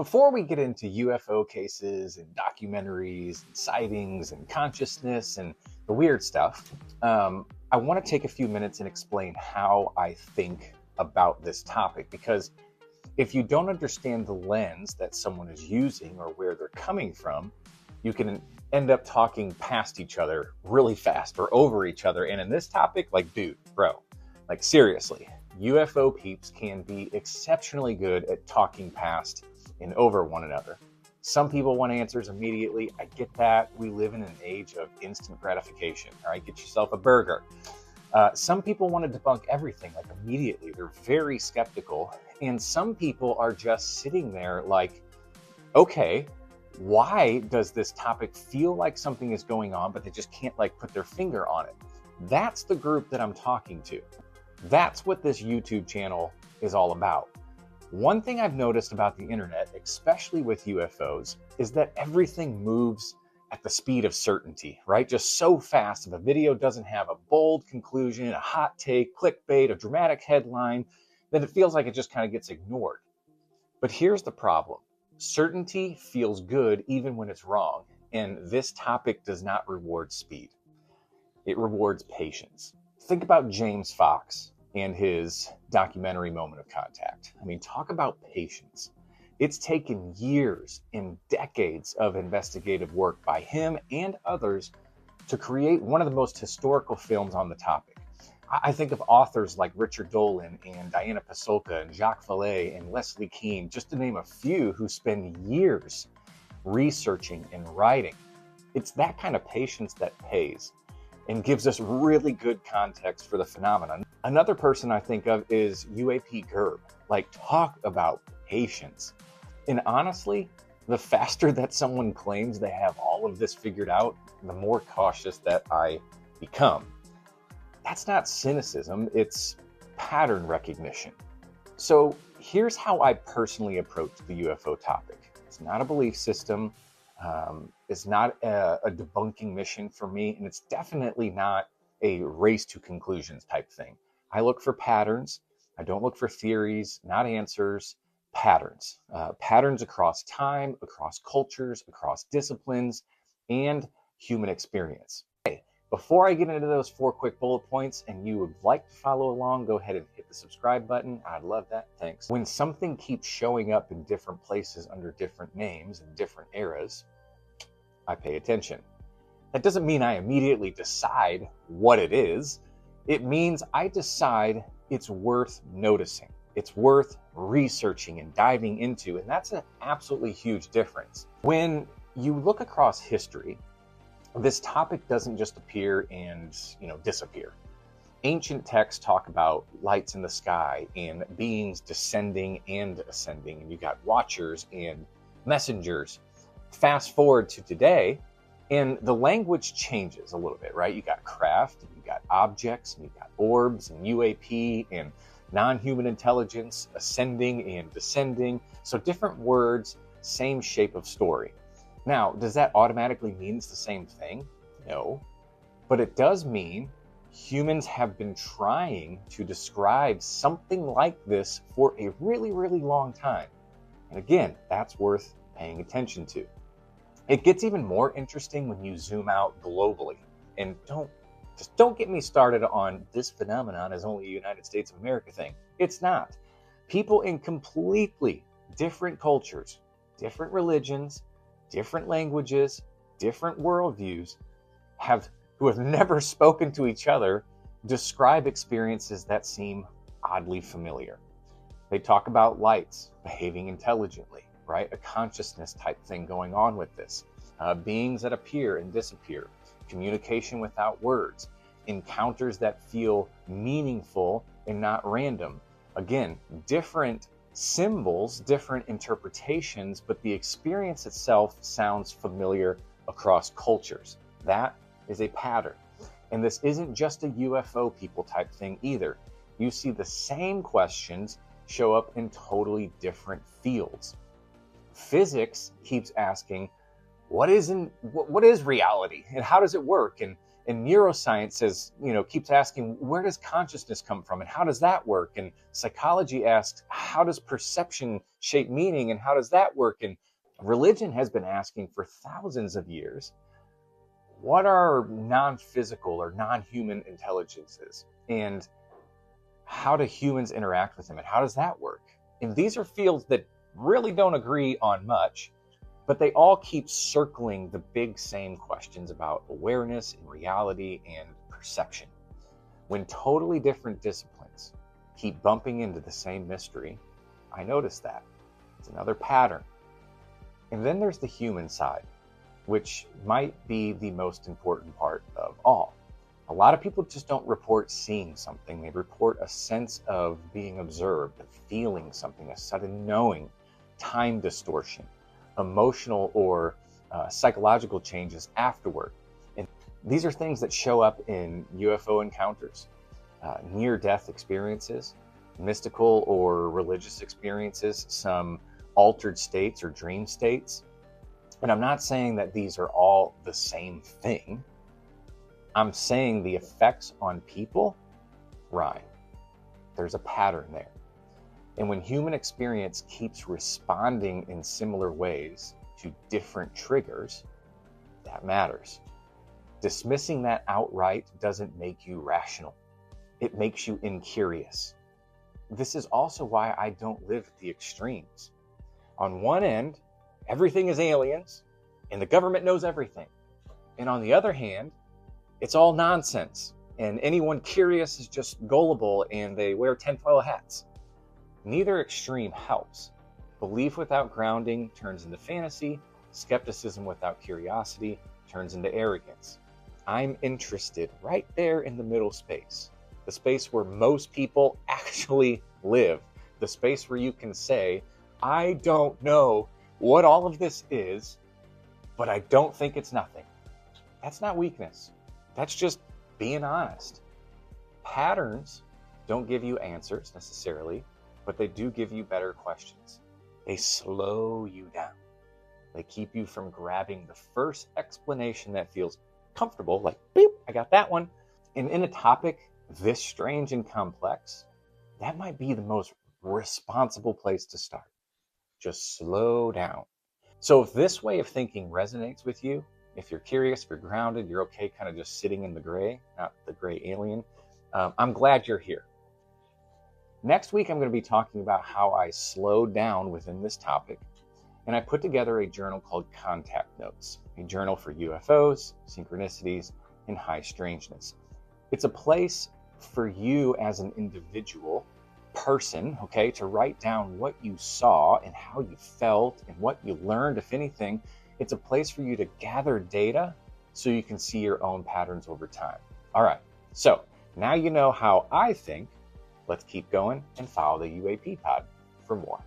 Before we get into UFO cases and documentaries and sightings and consciousness and the weird stuff, I want to take a few minutes and explain how I think about this topic, because if you don't understand the lens that someone is using or where they're coming from, you can end up talking past each other really fast or over each other. And in this topic, dude, bro, seriously, UFO peeps can be exceptionally good at talking past and over one another. Some people want answers immediately. I get that. We live in an age of instant gratification. All right, get yourself a burger. Some people want to debunk everything immediately. They're very skeptical. And some people are just sitting there okay, why does this topic feel like something is going on, but they just can't put their finger on it? That's the group that I'm talking to. That's what this YouTube channel is all about. One thing I've noticed about the internet, especially with UFOs, is that everything moves at the speed of certainty, right? Just so fast. If a video doesn't have a bold conclusion, a hot take, clickbait, a dramatic headline, then it feels like it just kind of gets ignored. But here's the problem. Certainty feels good even when it's wrong, and this topic does not reward speed. It rewards patience. Think about James Fox and his documentary Moment of Contact. I mean, talk about patience. It's taken years and decades of investigative work by him and others to create one of the most historical films on the topic. I think of authors like Richard Dolan and Diana Pasulka and Jacques Vallée and Leslie Kean, just to name a few, who spend years researching and writing. It's that kind of patience that pays and gives us really good context for the phenomenon. Another person I think of is UAP Gerb. Talk about patience. And honestly, the faster that someone claims they have all of this figured out, the more cautious that I become. That's not cynicism, it's pattern recognition. So here's how I personally approach the UFO topic. It's not a belief system. It's not a debunking mission for me, and it's definitely not a race to conclusions type thing. I look for patterns. I don't look for theories, not answers, patterns. Patterns across time, across cultures, across disciplines, and human experience. Okay, before I get into those 4 quick bullet points and you would like to follow along, go ahead and hit the subscribe button. I'd love that. Thanks. When something keeps showing up in different places under different names and different eras, I pay attention. That doesn't mean I immediately decide what it is. It means I decide it's worth noticing. It's worth researching and diving into, and that's an absolutely huge difference. When you look across history, this topic doesn't just appear and, disappear. Ancient texts talk about lights in the sky and beings descending and ascending, and you got watchers and messengers. Fast forward to today, and the language changes a little bit, right? You got craft, and you got objects, and you got orbs, and UAP, and non-human intelligence, ascending and descending. So different words, same shape of story. Now, does that automatically mean it's the same thing? No. But it does mean humans have been trying to describe something like this for a really, really long time. And again, that's worth paying attention to. It gets even more interesting when you zoom out globally. And don't get me started on this phenomenon as only a United States of America thing. It's not. People in completely different cultures, different religions, different languages, different worldviews, who have never spoken to each other, describe experiences that seem oddly familiar. They talk about lights behaving intelligently, right? A consciousness type thing going on with this. Beings that appear and disappear. Communication without words. Encounters that feel meaningful and not random. Again, different symbols, different interpretations, but the experience itself sounds familiar across cultures. That is a pattern. And this isn't just a UFO people type thing either. You see the same questions show up in totally different fields. Physics keeps asking, what is reality and how does it work? And And neuroscience says, keeps asking, where does consciousness come from and how does that work? And psychology asks, how does perception shape meaning and how does that work? And religion has been asking for thousands of years, what are non-physical or non-human intelligences? And how do humans interact with them? And how does that work? And these are fields that really don't agree on much, but they all keep circling the big same questions about awareness and reality and perception. When totally different disciplines keep bumping into the same mystery, I notice that. It's another pattern. And then there's the human side, which might be the most important part of all. A lot of people just don't report seeing something. They report a sense of being observed, of feeling something, a sudden knowing, time distortion, emotional or psychological changes afterward. And these are things that show up in UFO encounters, near-death experiences, mystical or religious experiences, some altered states or dream states. And I'm not saying that these are all the same thing. I'm saying the effects on people rhyme. There's a pattern there. And when human experience keeps responding in similar ways to different triggers, that matters. Dismissing that outright doesn't make you rational. It makes you incurious. This is also why I don't live at the extremes. On one end, everything is aliens, and the government knows everything. And on the other hand, it's all nonsense, and anyone curious is just gullible and they wear tinfoil hats. Neither extreme helps. Belief without grounding turns into fantasy. Skepticism without curiosity turns into arrogance. I'm interested right there in the middle space, the space where most people actually live, the space where you can say, I don't know what all of this is, but I don't think it's nothing. That's not weakness. That's just being honest. Patterns don't give you answers necessarily, but they do give you better questions. They slow you down. They keep you from grabbing the first explanation that feels comfortable, like, boop, I got that one. And in a topic this strange and complex, that might be the most responsible place to start. Just slow down. So if this way of thinking resonates with you, if you're curious, if you're grounded, you're okay kind of just sitting in the gray, not the gray alien, I'm glad you're here. Next week, I'm going to be talking about how I slowed down within this topic, and I put together a journal called Contact Notes, a journal for UFOs, synchronicities, and high strangeness. It's a place for you as an individual person, okay, to write down what you saw and how you felt and what you learned, if anything. It's a place for you to gather data so you can see your own patterns over time. All right, so now you know how I think. Let's keep going and follow the UAP pod for more.